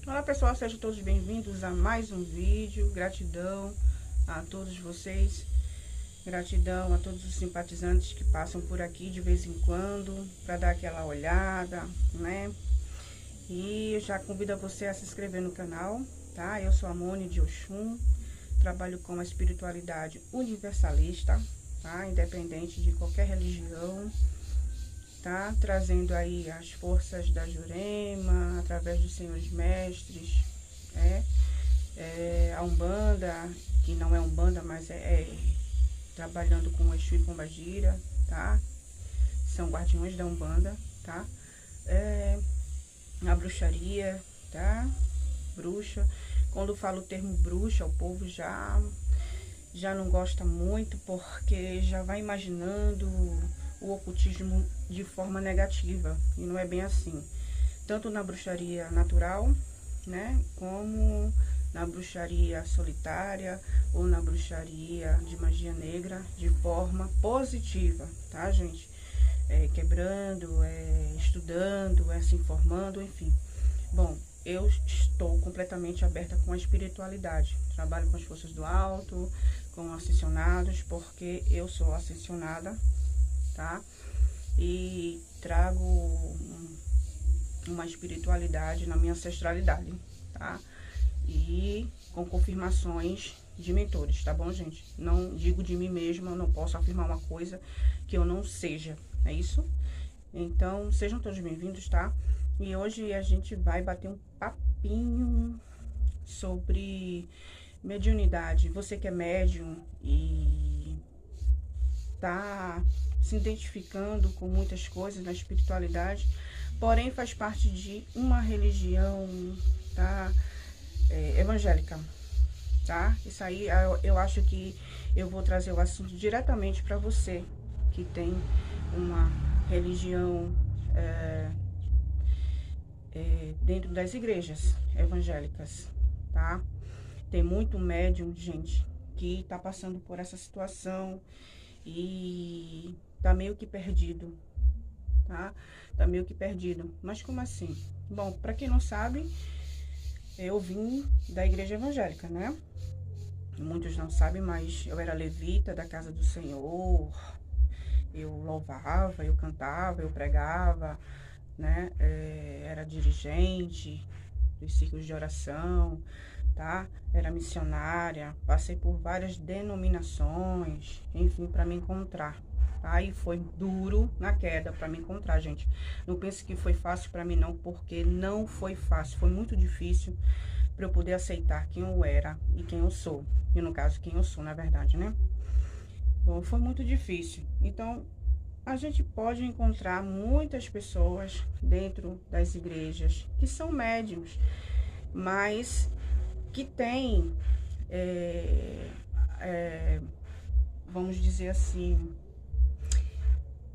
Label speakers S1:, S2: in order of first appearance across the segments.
S1: Olá pessoal, sejam todos bem-vindos a mais um vídeo. Gratidão a todos vocês, gratidão a todos os simpatizantes que passam por aqui de vez em quando para dar aquela olhada, né? E eu já convido você a se inscrever no canal, tá? Eu sou a Mone de Oxum, trabalho com a espiritualidade universalista, tá? Independente de qualquer religião, tá? Trazendo aí as forças da Jurema, através dos senhores mestres, a Umbanda, que não é Umbanda, mas trabalhando com Exu e Pombagira, tá? São guardiões da Umbanda, tá? A bruxaria, tá? Bruxa. Quando eu falo o termo bruxa, o povo já não gosta muito, porque já vai imaginando o ocultismo de forma negativa, e não é bem assim. Tanto na bruxaria natural, né, como na bruxaria solitária ou na bruxaria de magia negra, de forma positiva, tá, gente? Quebrando, estudando, se informando, enfim. Bom, eu estou completamente aberta com a espiritualidade. Trabalho com as forças do alto, com ascensionados, porque eu sou ascensionada, tá? E trago uma espiritualidade na minha ancestralidade, tá? E com confirmações de mentores, tá bom, gente? Não digo de mim mesma, não posso afirmar uma coisa que eu não seja, é isso? Então, sejam todos bem-vindos, tá? E hoje a gente vai bater um papinho sobre mediunidade. Você que é médium e tá se identificando com muitas coisas na espiritualidade, porém faz parte de uma religião, tá? Evangélica, tá? Isso aí eu acho que eu vou trazer o assunto diretamente para você que tem uma religião dentro das igrejas evangélicas, tá? Tem muito médium, gente, que tá passando por essa situação e tá meio que perdido, tá? Tá meio que perdido. Mas como assim? Bom, para quem não sabe, eu vim da igreja evangélica, né? Muitos não sabem, mas eu era levita da casa do Senhor. Eu louvava, eu cantava, eu pregava, né? Era dirigente dos círculos de oração, tá? Era missionária, passei por várias denominações, enfim, para me encontrar. Aí foi duro na queda para me encontrar, gente. Não pense que foi fácil para mim não, porque não foi fácil, foi muito difícil para eu poder aceitar quem eu era e quem eu sou. E no caso, quem eu sou, na verdade, né? Bom, foi muito difícil. Então, a gente pode encontrar muitas pessoas dentro das igrejas que são médiums, mas que têm, vamos dizer assim,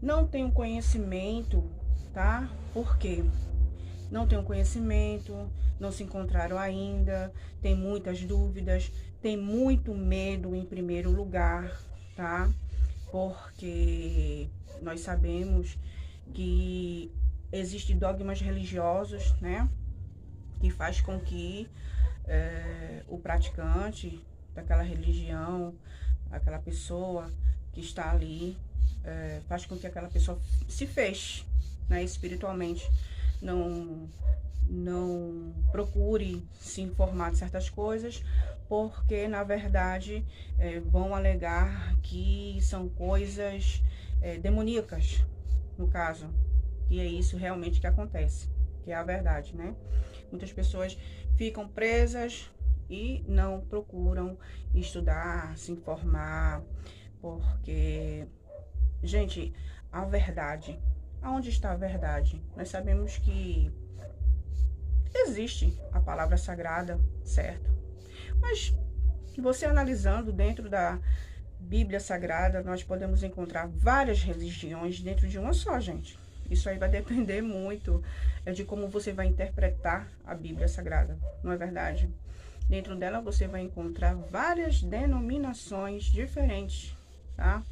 S1: não tem um conhecimento, tá? Por quê? Não tem um conhecimento, não se encontraram ainda, tem muitas dúvidas, tem muito medo em primeiro lugar, tá? Porque nós sabemos que existem dogmas religiosos, né? Que faz com que o praticante daquela religião, aquela pessoa que está ali, faz com que aquela pessoa se feche, né, espiritualmente. Não procure se informar de certas coisas, porque na verdade vão alegar que são coisas demoníacas, no caso, e é isso realmente que acontece, que é a verdade, né? Muitas pessoas ficam presas e não procuram estudar, se informar, porque, gente, a verdade, aonde está a verdade? Nós sabemos que existe a palavra sagrada, certo? Mas você analisando dentro da Bíblia Sagrada, nós podemos encontrar várias religiões dentro de uma só, gente. Isso aí vai depender muito de como você vai interpretar a Bíblia Sagrada, não é verdade? Dentro dela você vai encontrar várias denominações diferentes, tá?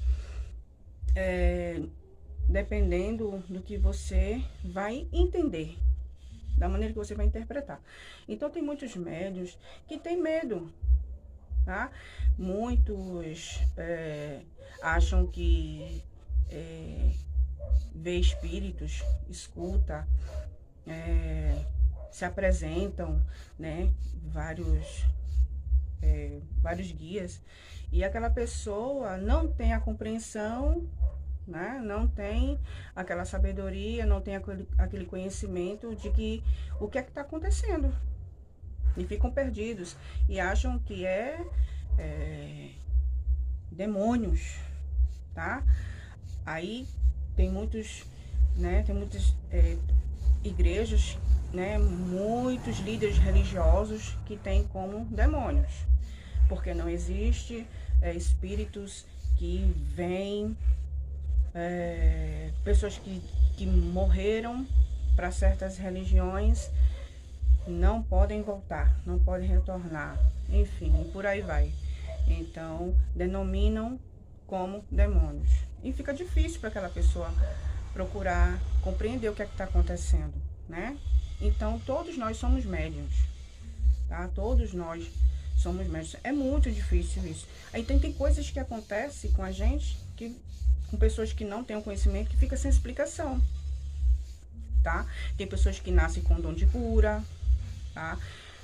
S1: Dependendo do que você vai entender, da maneira que você vai interpretar. Então, tem muitos médiuns que têm medo, tá? Muitos acham que vê espíritos, escuta, se apresentam, né? Vários guias, e aquela pessoa não tem a compreensão, né? Não tem aquela sabedoria, não tem aquele conhecimento de que o que é que está acontecendo, e ficam perdidos e acham que demônios, tá? Aí tem muitas igrejas, né? Muitos líderes religiosos que têm como demônios, porque não existe espíritos que vêm, pessoas que morreram para certas religiões não podem voltar, não podem retornar, enfim, por aí vai. Então, denominam como demônios. E fica difícil para aquela pessoa procurar compreender o que é que está acontecendo, né? Então, todos nós somos médiuns, tá? Todos nós somos médiuns. É muito difícil isso. Aí tem coisas que acontecem com a gente, com pessoas que não têm o conhecimento, que fica sem explicação, tá? Tem pessoas que nascem com dom de cura, tá?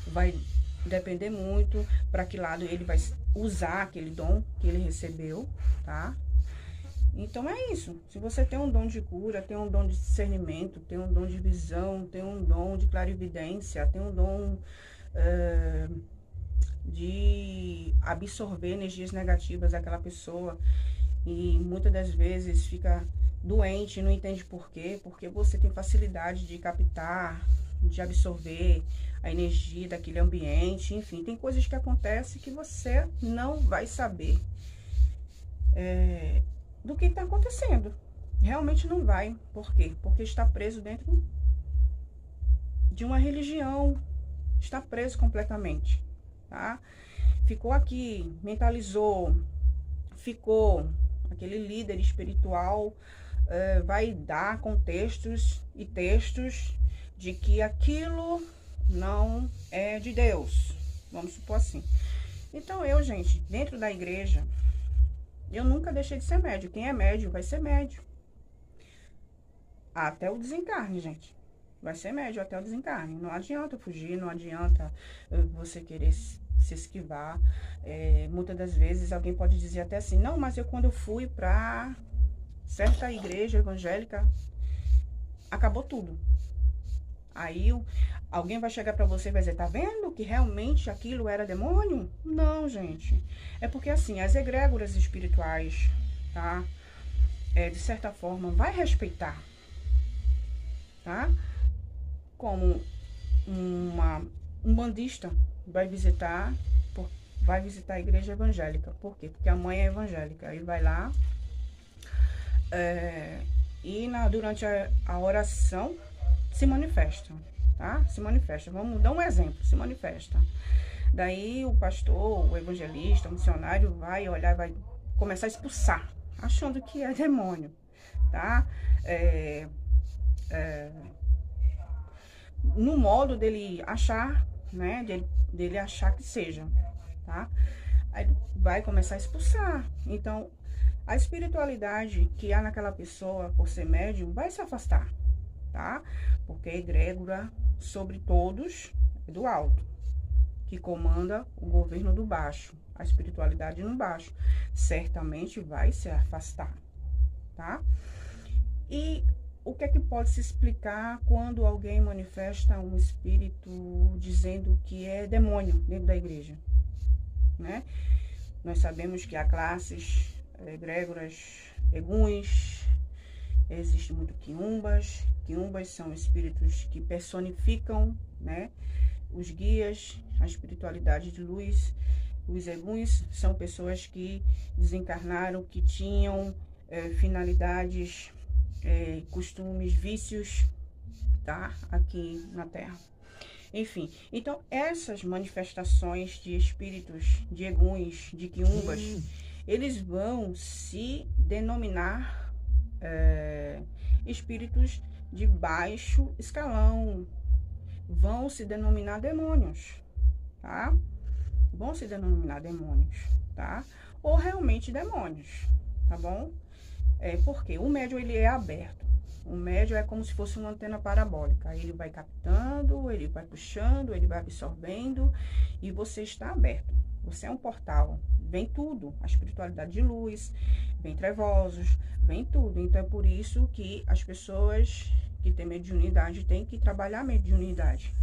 S1: Vai depender muito para que lado ele vai usar aquele dom que ele recebeu, tá? Então é isso. Se você tem um dom de cura, tem um dom de discernimento, tem um dom de visão, tem um dom de clarividência, tem um dom de absorver energias negativas daquela pessoa, e muitas das vezes fica doente, não entende por quê, porque você tem facilidade de captar, de absorver a energia daquele ambiente, enfim, tem coisas que acontecem que você não vai saber do que está acontecendo. Realmente não vai. Por quê? Porque está preso dentro de uma religião, está preso completamente, tá? Ficou aqui, mentalizou, ficou aquele líder espiritual, vai dar contextos e textos de que aquilo não é de Deus, vamos supor assim. Então gente, dentro da igreja, eu nunca deixei de ser médio. Quem é médio vai ser médio até o desencarne, gente. Vai ser médio até o desencarne. Não adianta fugir, não adianta você querer se esquivar. Muitas das vezes alguém pode dizer até assim, não, mas quando eu fui para certa igreja evangélica, acabou tudo. Aí alguém vai chegar para você e vai dizer, tá vendo que realmente aquilo era demônio? Não, gente. É porque assim, as egrégoras espirituais, tá? De certa forma, vai respeitar, tá? Como um bandista vai visitar a igreja evangélica. Por quê? Porque a mãe é evangélica. Aí vai lá e durante a oração se manifesta, tá? Se manifesta. Vamos dar um exemplo, se manifesta. Daí o pastor, o evangelista, o missionário vai olhar e vai começar a expulsar, achando que é demônio, tá? No modo dele achar, né? Dele achar que seja, tá? Aí vai começar a expulsar. Então, a espiritualidade que há naquela pessoa, por ser médium, vai se afastar, tá? Porque a egrégora sobre todos é do alto, que comanda o governo do baixo, a espiritualidade no baixo, certamente vai se afastar, tá? E o que é que pode se explicar quando alguém manifesta um espírito dizendo que é demônio dentro da igreja, né? Nós sabemos que há classes, egrégoras, eguns, existe muito quiumbas. Quiumbas são espíritos que personificam, né, os guias, a espiritualidade de luz. Os eguns são pessoas que desencarnaram, que tinham finalidades, costumes, vícios, tá, aqui na Terra. Enfim, então essas manifestações de espíritos, de eguns, de quiumbas, eles vão se denominar espíritos de baixo escalão, vão se denominar demônios, tá? Vão se denominar demônios, tá? Ou realmente demônios, tá bom? Porque o médium, ele é aberto. O médium é como se fosse uma antena parabólica. Ele vai captando, ele vai puxando, ele vai absorvendo e você está aberto. Você é um portal. Vem tudo. A espiritualidade de luz, vem trevosos, vem tudo. Então é por isso que as pessoas que têm mediunidade têm que trabalhar a mediunidade.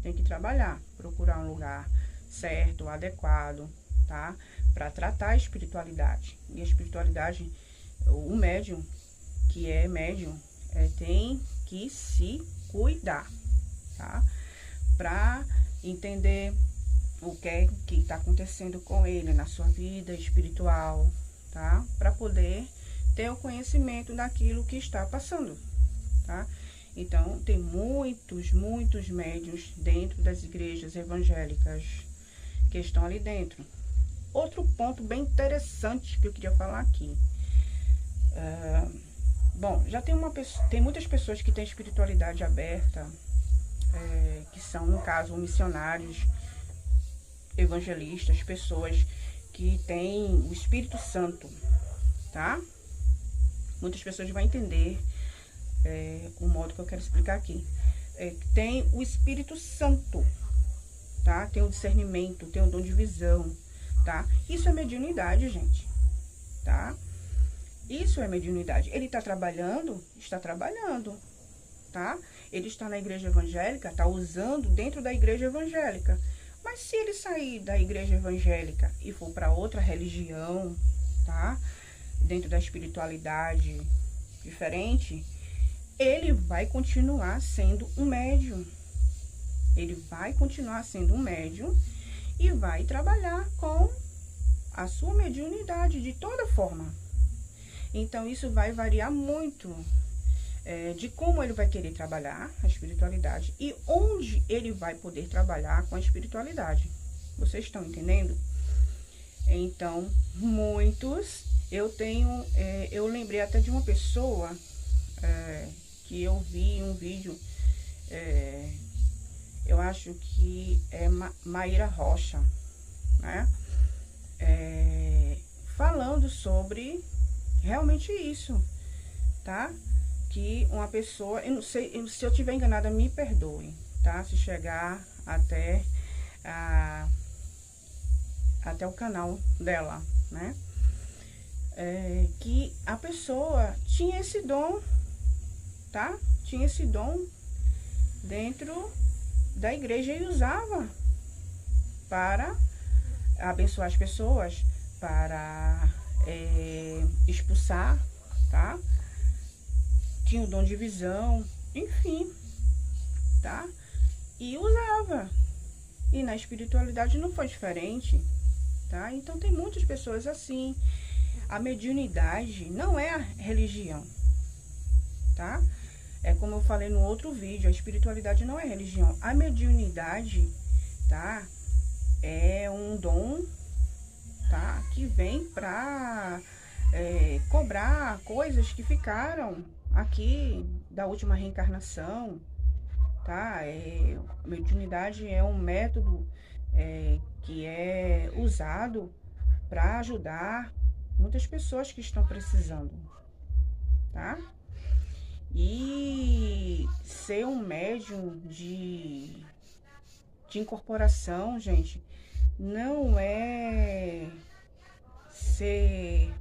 S1: Tem que trabalhar, procurar um lugar certo, adequado, tá? Para tratar a espiritualidade. E a espiritualidade, o médium, que é médium, tem que se cuidar, tá? Para entender o que é que está acontecendo com ele na sua vida espiritual, tá? Para poder ter o conhecimento daquilo que está passando, tá? Então, tem muitos médiuns dentro das igrejas evangélicas que estão ali dentro. Outro ponto bem interessante que eu queria falar aqui. Bom, já tem muitas pessoas que têm espiritualidade aberta, que são, no caso, missionários, evangelistas, pessoas que têm o Espírito Santo, tá? Muitas pessoas vão entender o modo que eu quero explicar aqui. Tem o Espírito Santo, tá? Tem o discernimento, tem o dom de visão, tá? Isso é mediunidade, gente, tá? Isso é mediunidade. Ele está trabalhando, tá? Ele está na igreja evangélica, está usando dentro da igreja evangélica. Mas se ele sair da igreja evangélica e for para outra religião, tá? Dentro da espiritualidade diferente, ele vai continuar sendo um médium. Ele vai continuar sendo um médium e vai trabalhar com a sua mediunidade de toda forma. Então, isso vai variar muito de como ele vai querer trabalhar a espiritualidade e onde ele vai poder trabalhar com a espiritualidade. Vocês estão entendendo? Então, muitos... Eu lembrei até de uma pessoa que eu vi um vídeo, eu acho que é Maíra Rocha, né? Falando sobre realmente isso, tá? Que uma pessoa, eu não sei, se eu tiver enganada, me perdoe, tá? Se chegar até o canal dela, né? Que a pessoa tinha esse dom, tá? Tinha esse dom dentro da igreja e usava para abençoar as pessoas, para expulsar, tá? Tinha o dom de visão, enfim, tá? E usava. E na espiritualidade não foi diferente, tá? Então tem muitas pessoas assim. A mediunidade não é a religião, tá? É como eu falei no outro vídeo, a espiritualidade não é religião. A mediunidade, tá? É um dom, tá? Que vem pra cobrar coisas que ficaram aqui da última reencarnação, tá? A mediunidade é um método que é usado para ajudar muitas pessoas que estão precisando, tá? E ser um médium de incorporação, gente, não é ser...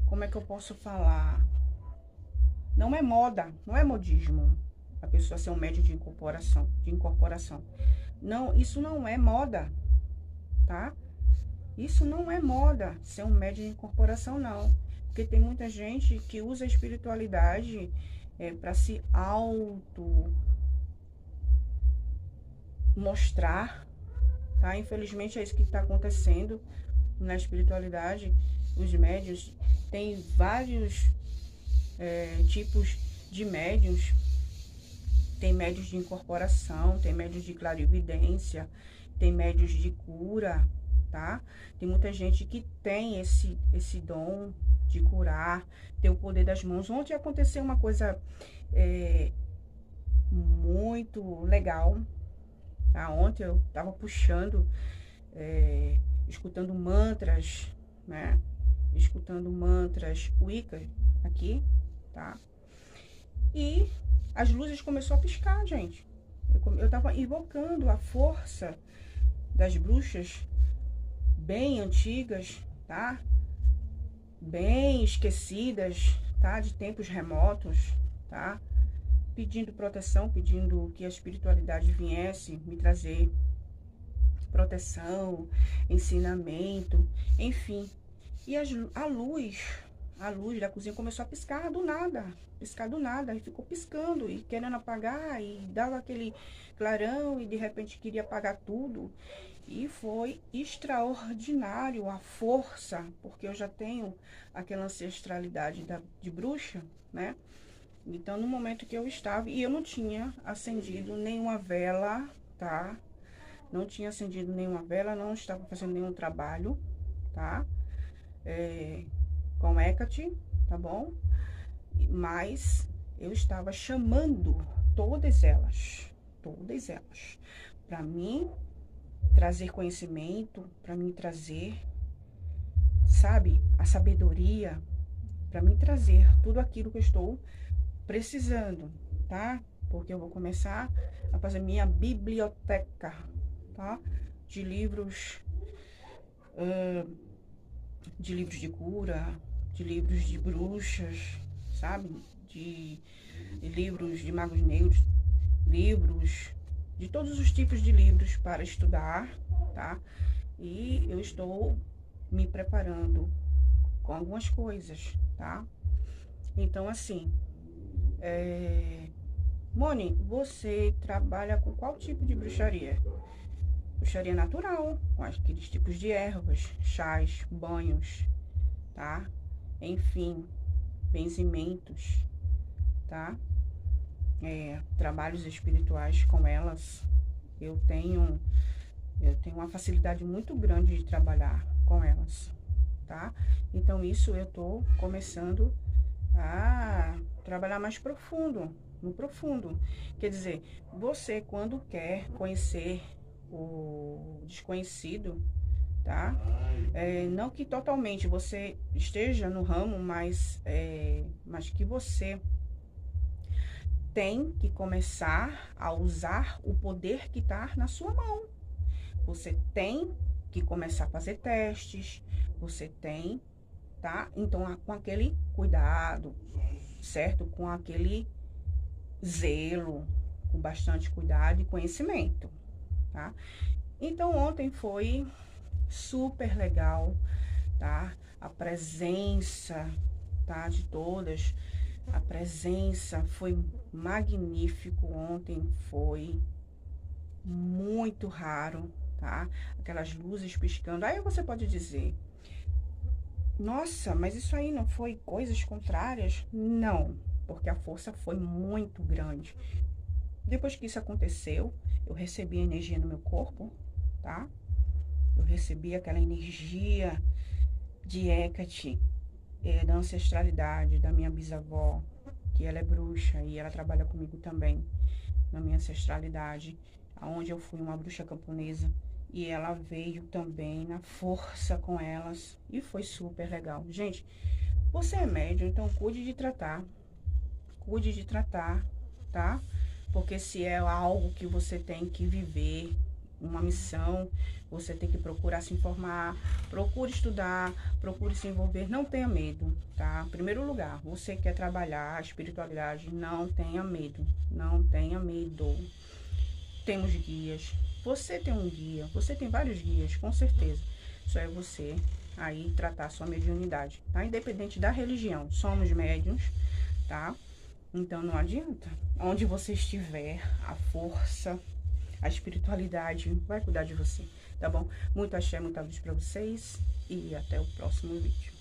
S1: Como é que eu posso falar? Não é moda, não é modismo. A pessoa ser um médium de incorporação. Não, isso não é moda, tá? Isso não é moda, ser um médium de incorporação, não. Porque tem muita gente que usa a espiritualidade para se mostrar, tá? Infelizmente é isso que está acontecendo na espiritualidade. Os médiuns, tem vários tipos de médiuns. Tem médiuns de incorporação, tem médiuns de clarividência, tem médiuns de cura, tá? Tem muita gente que tem esse dom de curar, ter o poder das mãos. Ontem aconteceu uma coisa muito legal. Tá? Ontem eu tava puxando, escutando mantras, né? Escutando mantras Wicca aqui, tá? E as luzes começaram a piscar, gente. Eu tava invocando a força das bruxas bem antigas, tá? Bem esquecidas, tá? De tempos remotos, tá? Pedindo proteção, pedindo que a espiritualidade viesse me trazer proteção, ensinamento, enfim. E a luz da cozinha começou a piscar do nada, e ficou piscando e querendo apagar, e dava aquele clarão e de repente queria apagar tudo. E foi extraordinário a força, porque eu já tenho aquela ancestralidade de bruxa, né? Então, no momento que eu estava, e eu não tinha acendido nenhuma vela, tá? Não tinha acendido nenhuma vela, não estava fazendo nenhum trabalho, tá? Com Hecate, tá bom? Mas eu estava chamando todas elas, para mim trazer conhecimento, para mim trazer, sabe, a sabedoria, para mim trazer tudo aquilo que eu estou precisando, tá? Porque eu vou começar a fazer minha biblioteca, tá? De livros de cura, de livros de bruxas, sabe? De livros de magos negros, livros de todos os tipos de livros para estudar, tá? E eu estou me preparando com algumas coisas, tá? Então, assim, Moni, você trabalha com qual tipo de bruxaria? Bruxaria natural, com aqueles tipos de ervas, chás, banhos, tá? Enfim, benzimentos, tá? Trabalhos espirituais com elas. Eu tenho uma facilidade muito grande de trabalhar com elas, tá? Então, isso eu tô começando a trabalhar mais no profundo. Quer dizer, você quando quer conhecer o desconhecido, tá? Não que totalmente você esteja no ramo, mas que você tem que começar a usar o poder que está na sua mão. Você tem que começar a fazer testes, você tem, tá? Então, com aquele cuidado, certo? Com aquele zelo, com bastante cuidado e conhecimento, tá? Então, ontem foi super legal, tá? A presença, tá? De todas, a presença foi magnífico ontem, foi muito raro, tá? Aquelas luzes piscando. Aí você pode dizer, nossa, mas isso aí não foi coisas contrárias? Não, porque a força foi muito grande. Depois que isso aconteceu, eu recebi a energia no meu corpo, tá? Eu recebi aquela energia de Hecate, da ancestralidade da minha bisavó, que ela é bruxa e ela trabalha comigo também na minha ancestralidade, aonde eu fui uma bruxa camponesa e ela veio também na força com elas e foi super legal. Gente, você é médium, então cuide de tratar, tá? Porque se é algo que você tem que viver, uma missão, você tem que procurar se informar, procure estudar, procure se envolver, não tenha medo, tá? Em primeiro lugar, você quer trabalhar a espiritualidade, não tenha medo, não tenha medo. Temos guias, você tem um guia, você tem vários guias, com certeza. Só é você aí tratar a sua mediunidade, tá? Independente da religião, somos médiuns, tá? Então não adianta. Onde você estiver, a força, a espiritualidade vai cuidar de você, tá bom? Muito axé, muita luz pra vocês e até o próximo vídeo.